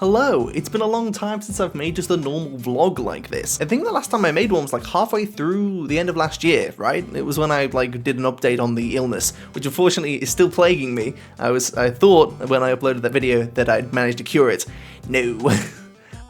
Hello, it's been a long time since I've made just a normal vlog like this. I think the last time I made one was like halfway through the end of last year, right? It was when I did an update on the illness, which unfortunately is still plaguing me. I thought when I uploaded that video that I'd managed to cure it. No.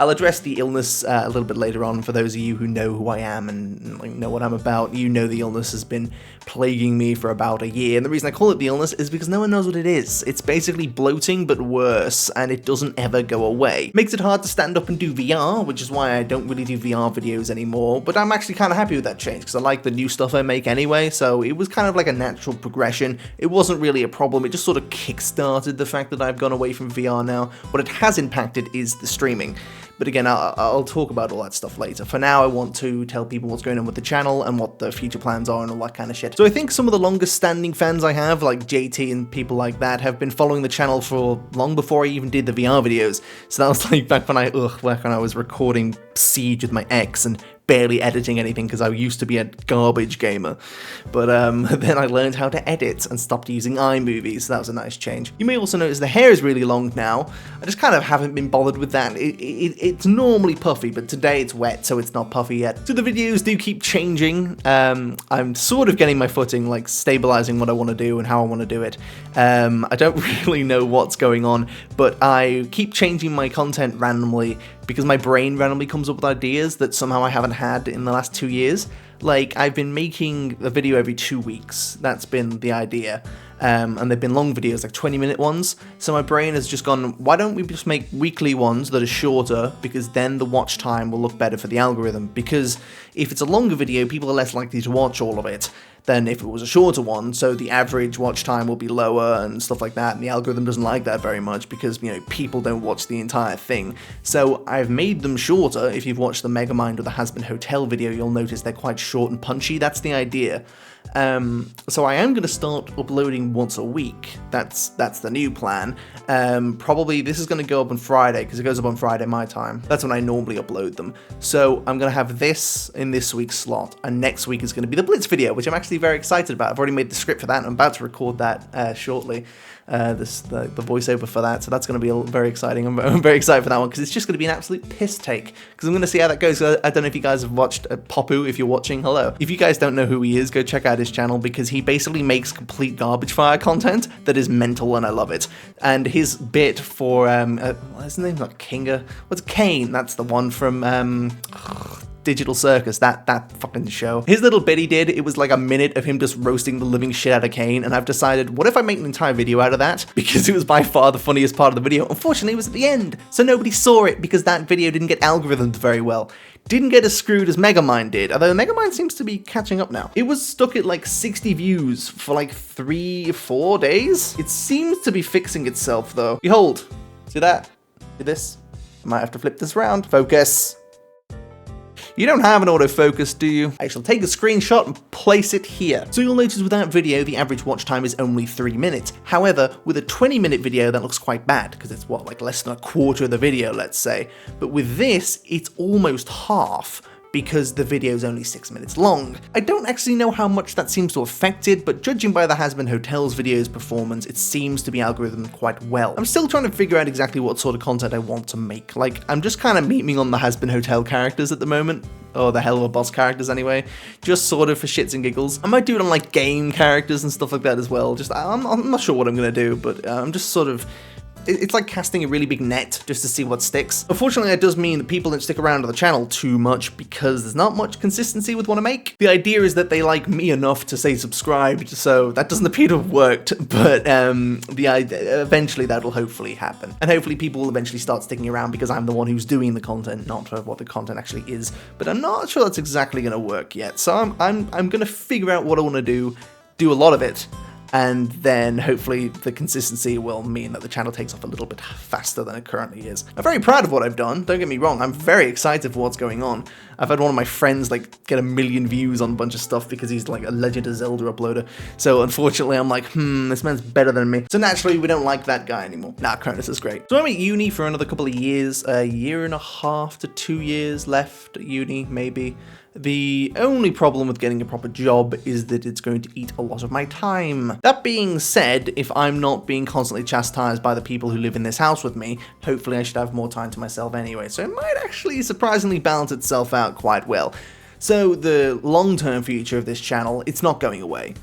I'll address the illness a little bit later on. For those of you who know who I am and know what I'm about, you know the illness has been plaguing me for about a year, and the reason I call it the illness is because no one knows what it is. It's basically bloating, but worse, and it doesn't ever go away. Makes it hard to stand up and do VR, which is why I don't really do VR videos anymore, but I'm actually kind of happy with that change, because I like the new stuff I make anyway, so it was kind of like a natural progression. It wasn't really a problem, it just sort of kick-started the fact that I've gone away from VR now. What it has impacted is the streaming. But again, I'll talk about all that stuff later. For now, I want to tell people what's going on with the channel and what the future plans are and all that kind of shit. So I think some of the longest standing fans I have, like JT and people like that, have been following the channel for long before I even did the VR videos. So that was like back when I was recording Siege with my ex and barely editing anything because I used to be a garbage gamer. But then I learned how to edit and stopped using iMovie, so that was a nice change. You may also notice the hair is really long now. I just kind of haven't been bothered with that. It's normally puffy, but today it's wet, so it's not puffy yet. So the videos do keep changing. I'm sort of getting my footing, like stabilizing what I want to do and how I want to do it. I don't really know what's going on, but I keep changing my content randomly because my brain randomly comes up with ideas that somehow I haven't had in the last 2 years. Like, I've been making a video every 2 weeks. That's been the idea. And they've been long videos, like 20-minute ones. So my brain has just gone, why don't we just make weekly ones that are shorter, because then the watch time will look better for the algorithm. Because if it's a longer video, people are less likely to watch all of it than if it was a shorter one, so the average watch time will be lower and stuff like that, and the algorithm doesn't like that very much because, you know, people don't watch the entire thing. So I've made them shorter. If you've watched the Megamind or the Has Been Hotel video, you'll notice they're quite short and punchy. That's the idea. So I am going to start uploading once a week. That's the new plan. Probably this is going to go up on Friday, because it goes up on Friday my time. That's when I normally upload them. So I'm going to have this in this week's slot, and next week is going to be the Blitz video, which I'm actually very excited about. I've already made the script for that, and I'm about to record that shortly. The voiceover for that, so that's going to be very exciting. I'm very excited for that one, because it's just going to be an absolute piss take, because I'm going to see how that goes. I don't know if you guys have watched Popu. If you're watching, hello. If you guys don't know who he is, go check out his channel, because he basically makes complete garbage fire content that is mental, and I love it. And his bit for what's his name? Not Kinga. What's Kane? That's the one from Digital Circus, that fucking show. His little bit he did, it was like a minute of him just roasting the living shit out of Kane, and I've decided, what if I make an entire video out of that? Because it was by far the funniest part of the video. Unfortunately, it was at the end, so nobody saw it because that video didn't get algorithmed very well. Didn't get as screwed as Megamind did, although Megamind seems to be catching up now. It was stuck at like 60 views for like 3-4 days. It seems to be fixing itself though. Behold, see that? See this? I might have to flip this around. Focus. You don't have an autofocus, do you? I shall take a screenshot and place it here. So you'll notice with that video, the average watch time is only 3 minutes. However, with a 20-minute video, that looks quite bad, because it's what, like less than a quarter of the video, let's say. But with this, it's almost half, because the video is only 6 minutes long. I don't actually know how much that seems to affect it, but judging by the Has Been Hotels video's performance, it seems to be algorithmed quite well. I'm still trying to figure out exactly what sort of content I want to make. Like, I'm just kind of memeing on the Has Been Hotel characters at the moment, or the Hell of a Boss characters anyway, just sort of for shits and giggles. I might do it on like game characters and stuff like that as well. Just, I'm not sure what I'm gonna do, but I'm just sort of, it's like casting a really big net just to see what sticks. Unfortunately, that does mean that people don't stick around on the channel too much because there's not much consistency with what I make. The idea is that they like me enough to say subscribed, so that doesn't appear to have worked, but eventually that'll hopefully happen. And hopefully people will eventually start sticking around because I'm the one who's doing the content, not for what the content actually is. But I'm not sure that's exactly going to work yet, so I'm going to figure out what I want to do a lot of it, and then hopefully the consistency will mean that the channel takes off a little bit faster than it currently is. I'm very proud of what I've done, don't get me wrong, I'm very excited for what's going on. I've had one of my friends like get 1 million views on a bunch of stuff because he's like a Legend of Zelda uploader, so unfortunately I'm like, this man's better than me. So naturally we don't like that guy anymore. Nah, Cronus is great. So I'm at uni for another couple of years, a year and a half to 2 years left at uni, maybe. The only problem with getting a proper job is that it's going to eat a lot of my time. That being said, if I'm not being constantly chastised by the people who live in this house with me, hopefully I should have more time to myself anyway, so it might actually surprisingly balance itself out quite well. So the long-term future of this channel, it's not going away.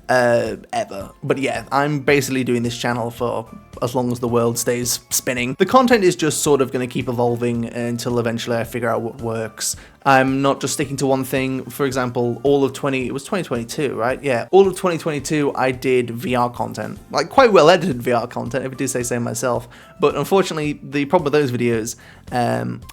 Ever. But yeah, I'm basically doing this channel for as long as the world stays spinning. The content is just sort of going to keep evolving until eventually I figure out what works. I'm not just sticking to one thing. For example, all of it was 2022, right? Yeah, all of 2022 I did VR content, like quite well edited VR content, if I do say so myself. But unfortunately, the problem with those videos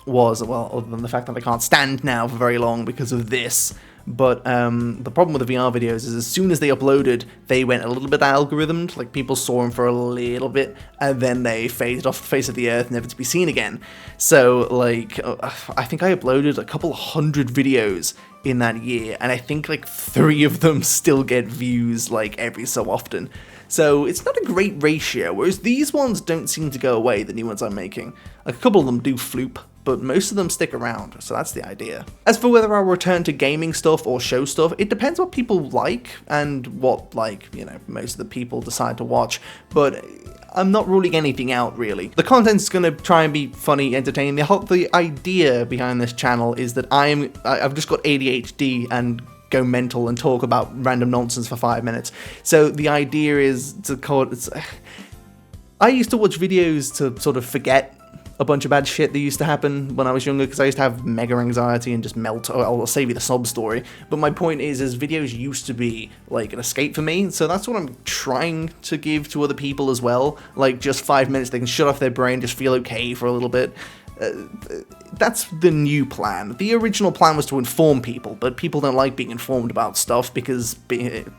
was, well, other than the fact that I can't stand now for very long because of this, but the problem with the VR videos is as soon as they uploaded, they went a little bit algorithmed, like people saw them for a little bit, and then they faded off the face of the earth, never to be seen again. So, like, I think I uploaded a couple hundred videos in that year, and I think like 3 of them still get views like every so often. So it's not a great ratio, whereas these ones don't seem to go away, the new ones I'm making. Like, a couple of them do floop, but most of them stick around, so that's the idea. As for whether I'll return to gaming stuff or show stuff, it depends what people like and what, like, you know, most of the people decide to watch, but I'm not ruling anything out, really. The content's gonna try and be funny, entertaining. The idea behind this channel is that I've just got ADHD and go mental and talk about random nonsense for 5 minutes. So the idea is I used to watch videos to sort of forget a bunch of bad shit that used to happen when I was younger, because I used to have mega anxiety and just melt. I'll save you the sob story. But my point is videos used to be like an escape for me, so that's what I'm trying to give to other people as well. Like, just 5 minutes, they can shut off their brain, just feel okay for a little bit. That's the new plan. The original plan was to inform people, but people don't like being informed about stuff because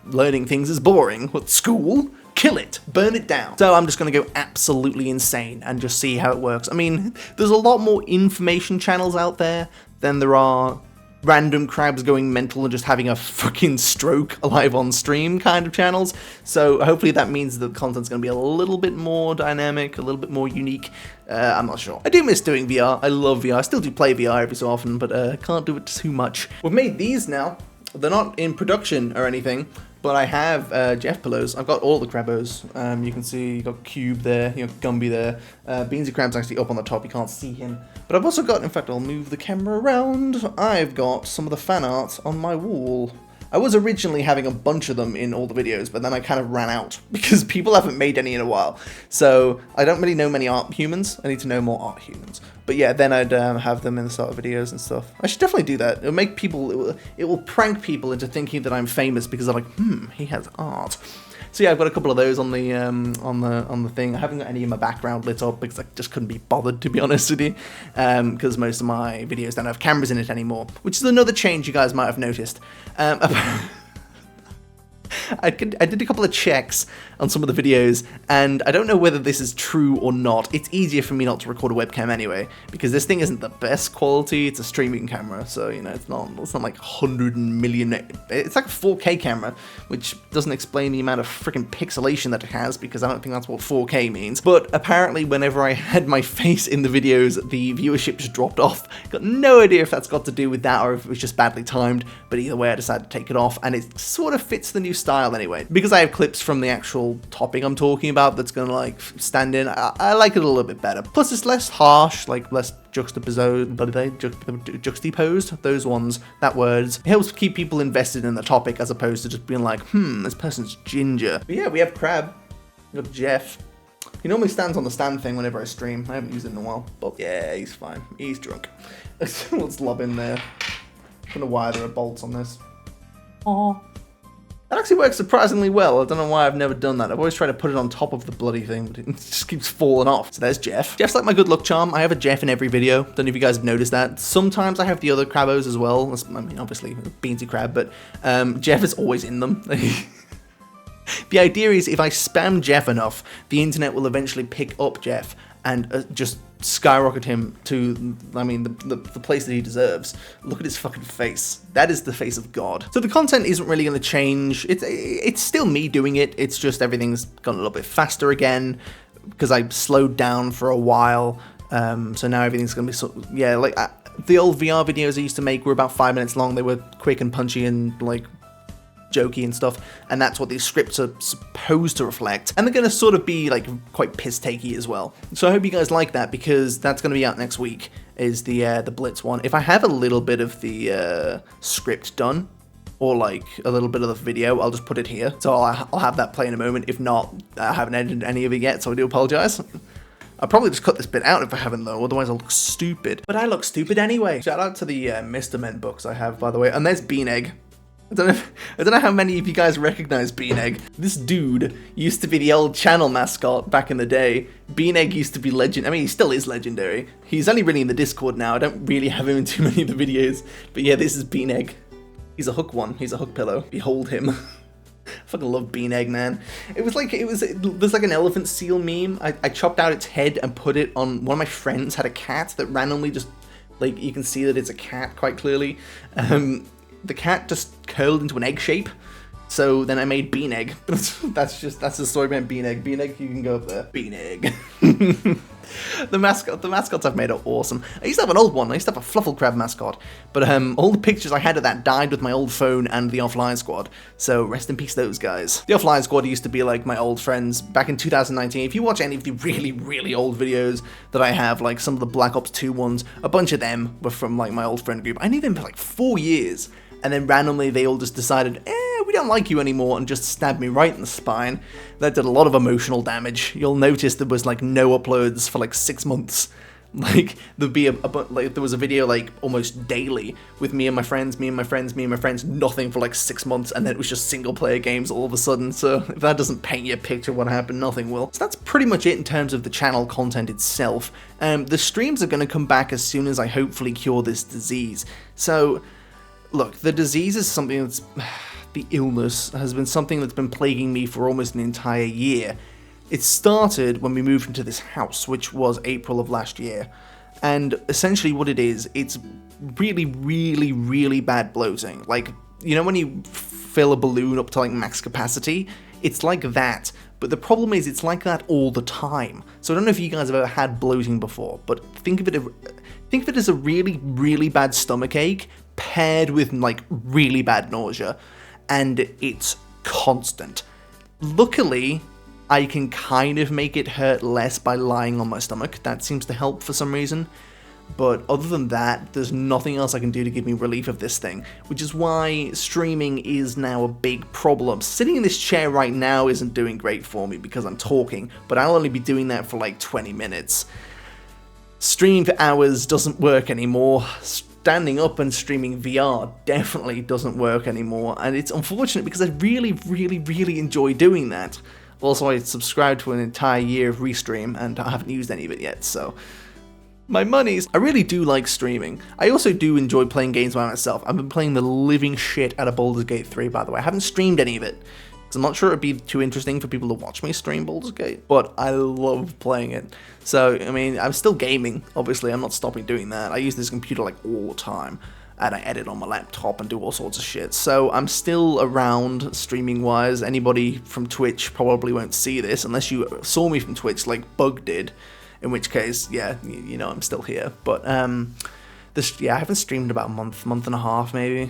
learning things is boring. What, school? Kill it, burn it down. So I'm just gonna go absolutely insane and just see how it works. I mean, there's a lot more information channels out there than there are random crabs going mental and just having a fucking stroke live on stream kind of channels. So hopefully that means the content's gonna be a little bit more dynamic, a little bit more unique. I'm not sure. I do miss doing VR. I love VR. I still do play VR every so often, but I can't do it too much. We've made these now. They're not in production or anything, but I have Jeff pillows. I've got all the Crabos. You can see you got Cube there, you got Gumby there. Beanzy Crab's actually up on the top, you can't see him. But I've also got, in fact, I'll move the camera around. I've got some of the fan art on my wall. I was originally having a bunch of them in all the videos, but then I kind of ran out because people haven't made any in a while. So I don't really know many art humans. I need to know more art humans. But yeah, then I'd have them in the start of videos and stuff. I should definitely do that. It'll make people, it will prank people into thinking that I'm famous because they're like, he has art. So yeah, I've got a couple of those on the thing. I haven't got any of my background lit up because I just couldn't be bothered, to be honest with you, because most of my videos don't have cameras in it anymore, which is another change you guys might have noticed. I did a couple of checks on some of the videos, and I don't know whether this is true or not. It's easier for me not to record a webcam anyway, because this thing isn't the best quality. It's a streaming camera, so, you know, it's not like 100 million. It's like a 4K camera, which doesn't explain the amount of freaking pixelation that it has, because I don't think that's what 4K means. But apparently, whenever I had my face in the videos, the viewership just dropped off. Got no idea if that's got to do with that or if it was just badly timed, but either way, I decided to take it off, and it sort of fits the new style anyway. Because I have clips from the actual topic I'm talking about that's gonna like stand in, I like it a little bit better. Plus it's less harsh, like less juxtaposed, those ones, that words. It helps keep people invested in the topic as opposed to just being like, this person's ginger. But yeah, we have Crab, we got Jeff. He normally stands on the stand thing whenever I stream. I haven't used it in a while, but yeah, he's fine. He's drunk. Let's lob in there. I don't know why there are bolts on this. Aww. That actually works surprisingly well. I don't know why I've never done that. I've always tried to put it on top of the bloody thing, but it just keeps falling off. So there's Jeff. Jeff's like my good luck charm. I have a Jeff in every video. Don't know if you guys have noticed that. Sometimes I have the other Crabos as well. I mean, obviously, Beanzy Crab, but Jeff is always in them. The idea is if I spam Jeff enough, the internet will eventually pick up Jeff and just skyrocket him to, I mean, the place that he deserves. Look at his fucking face. That is the face of God. So the content isn't really going to change. It's still me doing it. It's just everything's gone a little bit faster again because I slowed down for a while. So now everything's going to be sort of, yeah, like The old VR videos I used to make were about 5 minutes long. They were quick and punchy and like jokey and stuff, and that's what these scripts are supposed to reflect. And they're going to sort of be like quite piss-takey as well. So I hope you guys like that, because that's going to be out next week, is the Blitz one. If I have a little bit of the script done, or like a little bit of the video, I'll just put it here. So I'll have that play in a moment. If not, I haven't edited any of it yet, so I do apologize. I'll probably just cut this bit out if I haven't though, otherwise I'll look stupid. But I look stupid anyway. Shout out to the Mr. Men books I have, by the way. And there's Beanegg. I don't know how many of you guys recognize Beanegg. This dude used to be the old channel mascot back in the day. Beanegg used to be legend. I mean, he still is legendary. He's only really in the Discord now. I don't really have him in too many of the videos. But yeah, this is Beanegg. He's a hook one. He's a hook pillow. Behold him. I fucking love Beanegg, man. There's like an elephant seal meme. I chopped out its head and put it on, one of my friends had a cat that randomly just, like, you can see that it's a cat quite clearly. The cat just curled into an egg shape, so then I made Beanegg. that's the story behind Beanegg. Beanegg, you can go up there. Beanegg. The mascots I've made are awesome. I used to have an old one. I used to have a Fluffle Crab mascot, but all the pictures I had of that died with my old phone and the Offline Squad. So rest in peace, those guys. The Offline Squad used to be like my old friends back in 2019. If you watch any of the really, really old videos that I have, like some of the Black Ops 2 ones, a bunch of them were from like my old friend group. I knew them for like 4 years. And then randomly they all just decided, we don't like you anymore, and just stabbed me right in the spine. That did a lot of emotional damage. You'll notice there was like no uploads for like 6 months. Like there'd be there was a video like almost daily with me and my friends, nothing for like 6 months, and then it was just single player games all of a sudden. So if that doesn't paint you a picture of what happened, nothing will. So that's pretty much it in terms of the channel content itself. The streams are going to come back as soon as I hopefully cure this disease. So look, the disease is something that's... The illness has been something that's been plaguing me for almost an entire year. It started when we moved into this house, which was April of last year. And essentially what it is, it's really, really, really bad bloating. Like, you know when you fill a balloon up to like max capacity? It's like that. But the problem is it's like that all the time. So I don't know if you guys have ever had bloating before, but think of it as a really, really bad stomach ache paired with like really bad nausea. And it's constant. Luckily, I can kind of make it hurt less by lying on my stomach. That seems to help for some reason. But other than that, there's nothing else I can do to give me relief of this thing, which is why streaming is now a big problem. Sitting in this chair right now isn't doing great for me because I'm talking, but I'll only be doing that for like 20 minutes. Streaming for hours doesn't work anymore. Standing up and streaming VR definitely doesn't work anymore, and it's unfortunate because I really, really, really enjoy doing that. Also, I subscribed to an entire year of Restream, and I haven't used any of it yet, so... My monies! I really do like streaming. I also do enjoy playing games by myself. I've been playing the living shit out of Baldur's Gate 3, by the way. I haven't streamed any of it, because I'm not sure it'd be too interesting for people to watch me stream Baldur's Gate, but I love playing it. So, I mean, I'm still gaming, obviously, I'm not stopping doing that. I use this computer like all the time, and I edit on my laptop and do all sorts of shit. So I'm still around streaming-wise. Anybody from Twitch probably won't see this, unless you saw me from Twitch like Bug did, in which case, yeah, you know I'm still here. But, I haven't streamed in about a month and a half, maybe.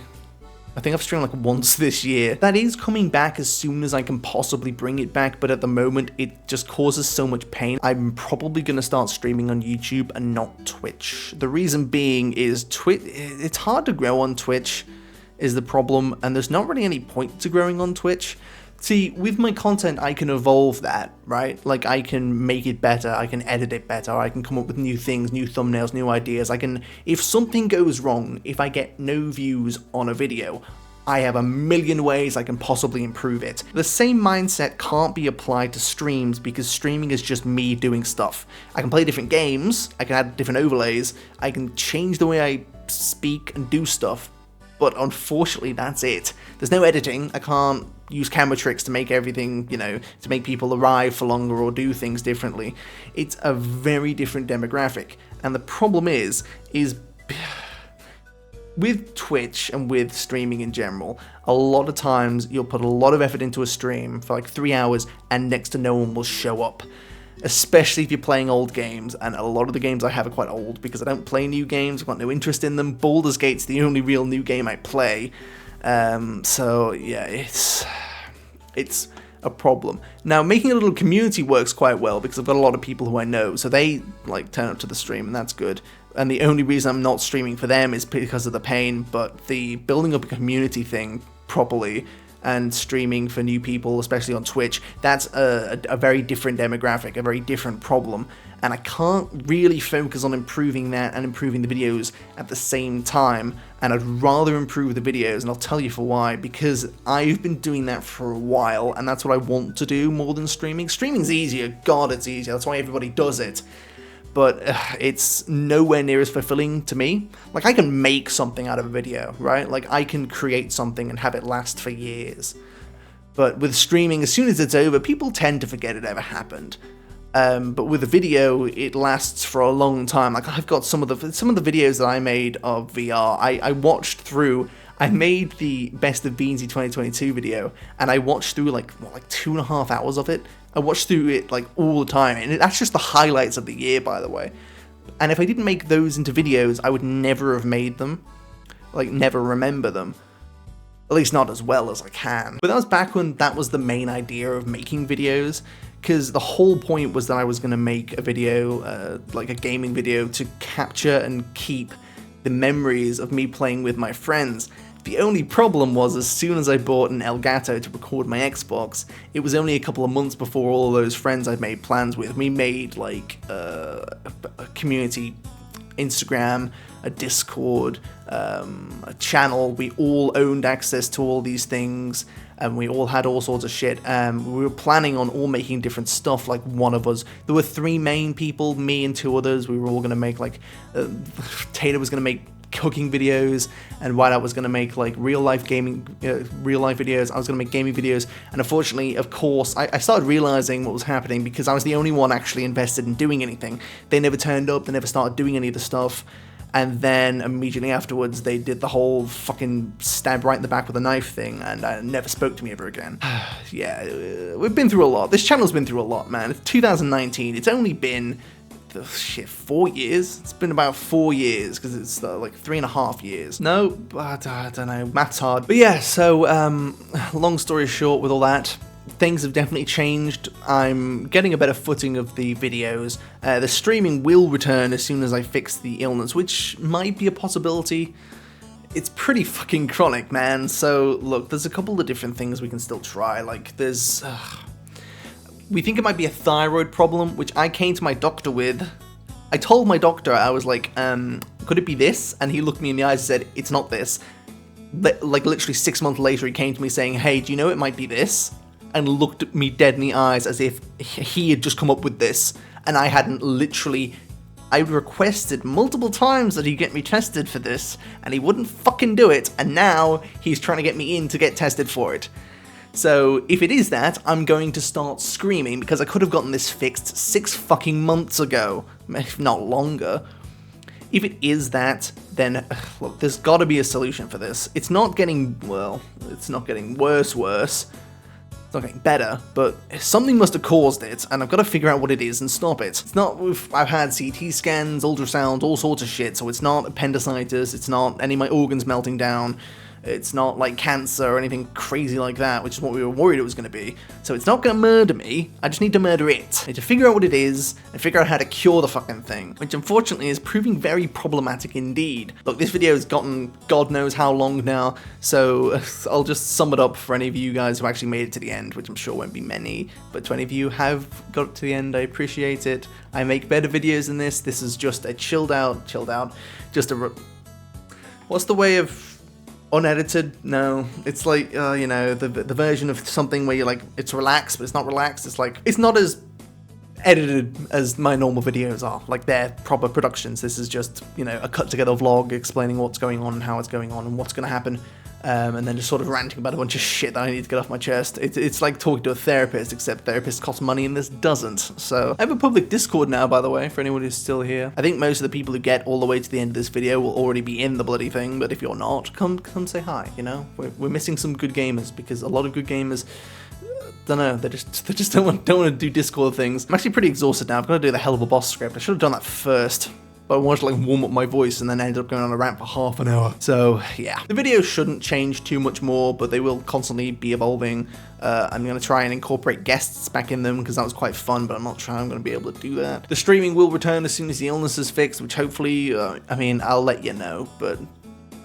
I think I've streamed like once this year. That is coming back as soon as I can possibly bring it back, but at the moment it just causes so much pain. I'm probably going to start streaming on YouTube and not Twitch. The reason being is it's hard to grow on Twitch is the problem, and there's not really any point to growing on Twitch. See, with my content, I can evolve that, right? Like, I can make it better, I can edit it better, I can come up with new things, new thumbnails, new ideas. If something goes wrong, if I get no views on a video, I have a million ways I can possibly improve it. The same mindset can't be applied to streams because streaming is just me doing stuff. I can play different games, I can add different overlays, I can change the way I speak and do stuff, but unfortunately that's it. There's no editing, I can't use camera tricks to make everything, you know, to make people arrive for longer or do things differently. It's a very different demographic, and the problem is with Twitch and with streaming in general, a lot of times you'll put a lot of effort into a stream for like 3 hours and next to no one will show up. especially if you're playing old games, and a lot of the games I have are quite old because I don't play new games, I've got no interest in them. Baldur's Gate's the only real new game I play, so yeah, it's a problem. Now, making a little community works quite well because I've got a lot of people who I know, so they like turn up to the stream, and that's good. And the only reason I'm not streaming for them is because of the pain, but the building up a community thing properly and streaming for new people, especially on Twitch, that's a very different demographic, a very different problem, and I can't really focus on improving that and improving the videos at the same time, and I'd rather improve the videos, and I'll tell you for why, because I've been doing that for a while, and that's what I want to do more than streaming. Streaming's easier, God, it's easier, that's why everybody does it. But it's nowhere near as fulfilling to me. Like, I can make something out of a video, right? Like, I can create something and have it last for years. But with streaming, as soon as it's over, people tend to forget it ever happened. But with a video, it lasts for a long time. Like, I've got some of the videos that I made of VR. I watched through. I made the Best of Beanzy 2022 video, and I watched through like 2.5 hours of it. I watched through it like all the time, and that's just the highlights of the year, by the way. And if I didn't make those into videos, I would never have made them, like never remember them, at least not as well as I can. But that was back when that was the main idea of making videos, because the whole point was that I was going to make a video, like a gaming video, to capture and keep the memories of me playing with my friends. The only problem was, as soon as I bought an Elgato to record my Xbox, it was only a couple of months before all of those friends I'd made plans with. We made like a community Instagram, a Discord, a channel. We all owned access to all these things, and we all had all sorts of shit. We were planning on all making different stuff. Like, one of us, there were 3 main people, me and 2 others. We were all going to make like, Taylor was going to make cooking videos, and Whiteout was going to make like real life videos. I was going to make gaming videos, and unfortunately, of course, I started realizing what was happening because I was the only one actually invested in doing anything. They never turned up, they never started doing any of the stuff, and then immediately afterwards they did the whole fucking stab right in the back with a knife thing, and never spoke to me ever again. Yeah, we've been through a lot. This channel's been through a lot, man. It's 2019, it's only been 4 years? It's been about 4 years, because it's like 3.5 years. No, but I don't know, math's hard. But yeah, so long story short, with all that, things have definitely changed. I'm getting a better footing of the videos. The streaming will return as soon as I fix the illness, which might be a possibility. It's pretty fucking chronic, man. So look, there's a couple of different things we can still try. Like, there's we think it might be a thyroid problem, which I came to my doctor with. I told my doctor, I was like, could it be this? And he looked me in the eyes and said, it's not this. But, like, literally 6 months later, he came to me saying, hey, do you know it might be this? And looked at me dead in the eyes as if he had just come up with this, and I hadn't. Literally, I requested multiple times that he get me tested for this, and he wouldn't fucking do it, and now he's trying to get me in to get tested for it. So, if it is that, I'm going to start screaming, because I could have gotten this fixed 6 fucking months ago, if not longer. If it is that, then, look, there's gotta be a solution for this. It's not getting, well, it's not getting worse. It's not getting better, but something must have caused it, and I've got to figure out what it is and stop it. It's not, I've had CT scans, ultrasounds, all sorts of shit, so it's not appendicitis, it's not any of my organs melting down, it's not like cancer or anything crazy like that, which is what we were worried it was going to be. So it's not going to murder me, I just need to murder it. I need to figure out what it is, and figure out how to cure the fucking thing, which unfortunately is proving very problematic indeed. Look, this video has gotten God knows how long now, so I'll just sum it up for any of you guys who actually made it to the end, which I'm sure won't be many, but to any of you who have got to the end, I appreciate it. I make better videos than this. This is just a chilled out, just a... What's the way of... unedited? No, it's like, you know, the version of something where you're like, it's relaxed, but it's not relaxed. It's like, it's not as edited as my normal videos are. Like, they're proper productions. This is just, you know, a cut together vlog explaining what's going on and how it's going on and what's going to happen. And then just sort of ranting about a bunch of shit that I need to get off my chest. It's like talking to a therapist, except therapists cost money and this doesn't. So, I have a public Discord now, by the way, for anyone who's still here. I think most of the people who get all the way to the end of this video will already be in the bloody thing, but if you're not, come say hi, you know? We're missing some good gamers, because a lot of good gamers don't know, they just don't want to do Discord things. I'm actually pretty exhausted now. I've got to do the Hell of a Boss script. I should have done that first. But I wanted to like warm up my voice and then ended up going on a rant for half an hour. So yeah, the videos shouldn't change too much more, but they will constantly be evolving. I'm going to try and incorporate guests back in them because that was quite fun, but I'm not sure I'm going to be able to do that. The streaming will return as soon as the illness is fixed, which hopefully, I mean, I'll let you know, but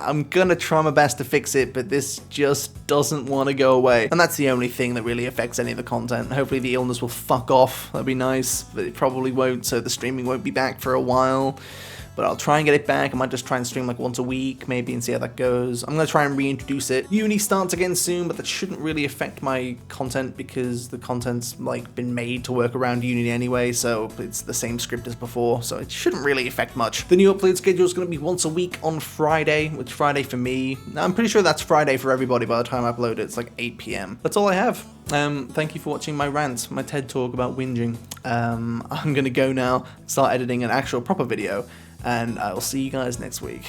I'm gonna try my best to fix it, but this just doesn't want to go away. And that's the only thing that really affects any of the content. Hopefully the illness will fuck off. That'd be nice, but it probably won't, so the streaming won't be back for a while. But I'll try and get it back. I might just try and stream like once a week, maybe, and see how that goes. I'm going to try and reintroduce it. Uni starts again soon, but that shouldn't really affect my content because the content's like been made to work around uni anyway, so it's the same script as before, so it shouldn't really affect much. The new upload schedule is going to be once a week on Friday, which Friday for me. I'm pretty sure that's Friday for everybody by the time I upload it. It's like 8 PM. That's all I have. Thank you for watching my rant, my TED talk about whinging. I'm going to go now, start editing an actual proper video, and I will see you guys next week.